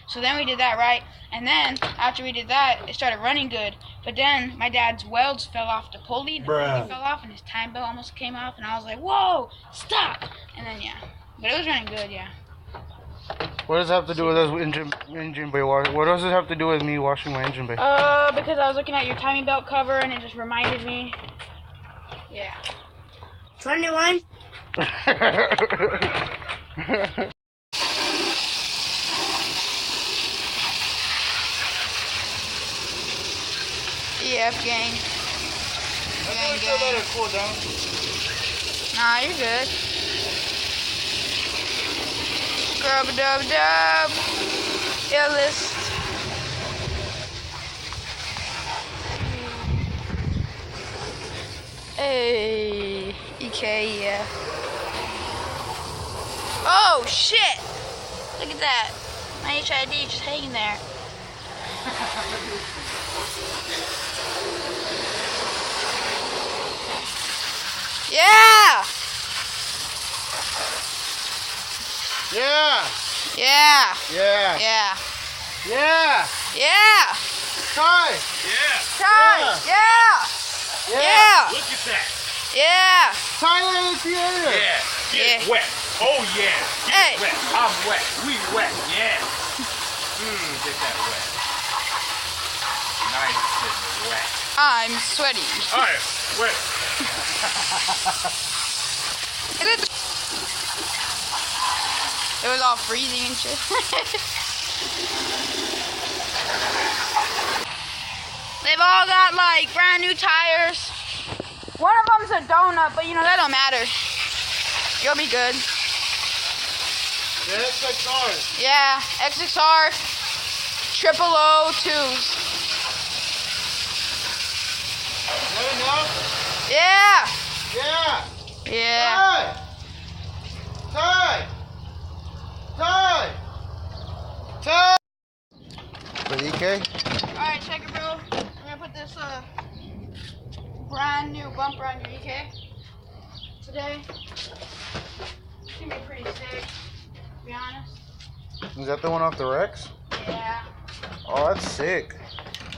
So then we did that, right? And then after we did that, it started running good. But then my dad's welds fell off the pulley. The pulley fell off and his time belt almost came off. And I was like, whoa, stop. And then, yeah. But it was running good, yeah. What does it have to do with us engine bay wash? What does it have to do with me washing my engine bay? Because I was looking at your timing belt cover and it just reminded me. Yeah. 21. EF gang. Gang, gang. Let it cool down. Nah, you're good. Grub-a-dub-dub. Illest. Hey, EK, yeah. Oh, shit! Look at that. My HID just hanging there. Yeah! Yeah! Yeah! Yeah! Yeah! Yeah! Yeah! Ty! Yeah! Ty! Yeah! Yeah! Look at that! Yeah! Tyler in the theater! Yeah! Get Yeah. wet! Oh yeah! Get Hey. wet! I'm wet! We wet! Yeah! Get that wet. Nice and wet. I'm sweaty. Alright, wet. It was all freezing and shit. They've all got like brand new tires. One of them's a donut, but you know, that don't matter. You'll be good. The XXR. Yeah, XXR, triple O2s. Is that enough? Yeah! Yeah! Yeah. Ty! Ty! Ty! For the EK? Alright, check it, bro. I'm gonna put this brand new bumper on your EK today. It's gonna be pretty sick, to be honest. Is that the one off the Rex? Yeah. Oh, that's sick.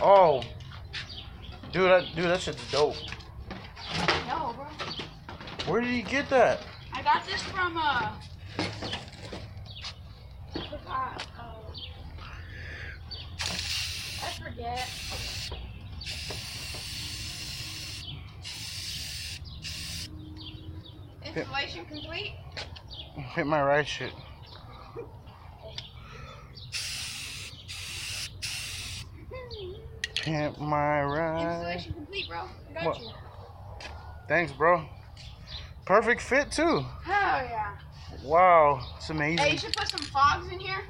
Oh. Dude, that shit's dope. No, bro. Where did you get that? I got this from, I forget. Installation complete? Hit my right shit. Hit my right. Installation complete, bro. I got What? you. Thanks, bro. Perfect fit, too. Hell yeah. Wow, it's amazing. Hey, you should put some fogs in here.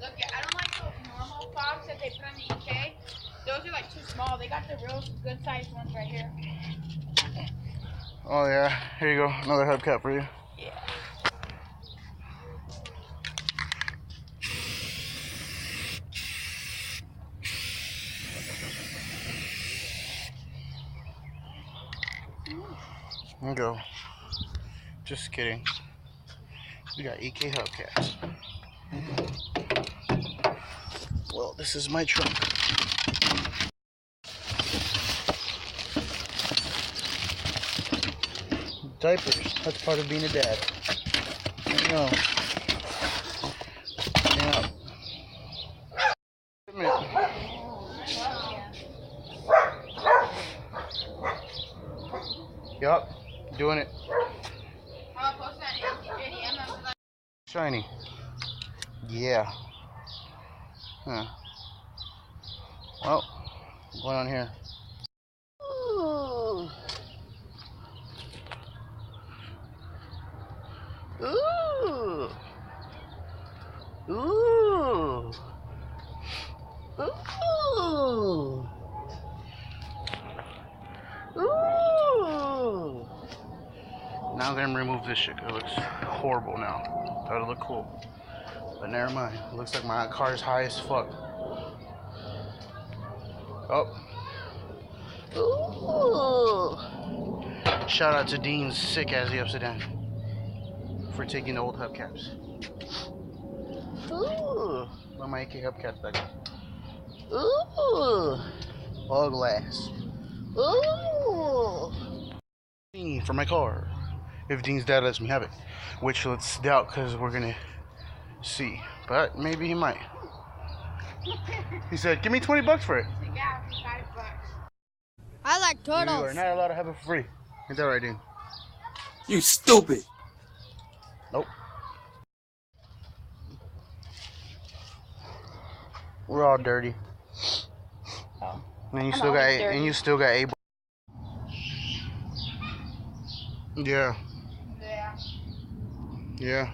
Look, I don't like those normal fogs that they put on the EK. Those are like too small. They got the real good sized ones right here. Oh, yeah. Here you go. Another hubcap for you. Yeah. There you go. Just kidding. We got EK hubcaps. Well, this is my trunk. Diapers. That's part of being a dad. There you go. Yeah. Yup. Doing it. How about post that ADM? Shiny. Yeah. Huh. Well, what's going on here? Ooh. Ooh. Ooh. Ooh. Ooh. Now I'm gonna remove this shit. It looks horrible now. Thought it looked cool. But never mind. It looks like my car is high as fuck. Oh. Ooh. Shout out to Dean's sick as he upside down for taking the old hubcaps. Ooh, my AK hubcaps back. Ooh, all glass. Ooh, for my car. If Dean's dad lets me have it, which let's doubt because we're gonna see. But maybe he might. He said, "Give me $20 for it." Yeah, for $5. I like You turtles. are not allowed to have it for free. Ain't that right, Dean? You stupid. Nope. We're all dirty. Oh. And you I'm still got always dirty. and you still got able. Yeah. Yeah. Yeah.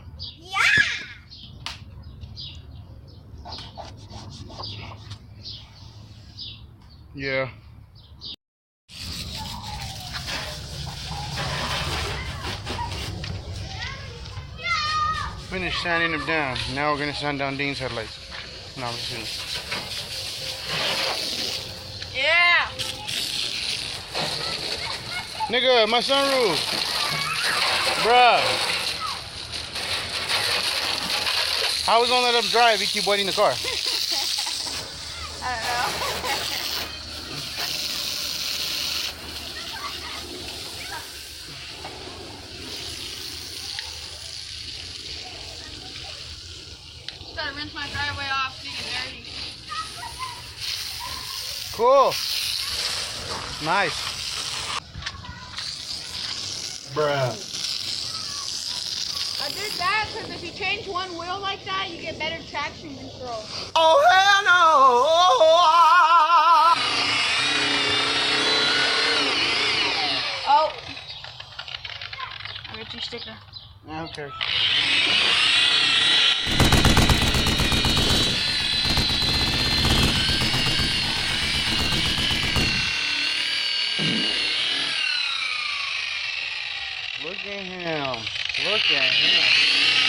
Yeah. Finish sanding them down. Now we're gonna sand down Dean's headlights. No, I'm just kidding. Yeah. Nigga, my sunroof. Bruh. How was gonna let him drive? He keep waiting the car. I don't know. Gotta rinse my driveway off so you get dirty. Cool. Nice. Bruh. I did that because if you change one wheel like that, you get better traction control. Oh hell no! Oh. I got your sticker. Okay. Look at him. Look at him.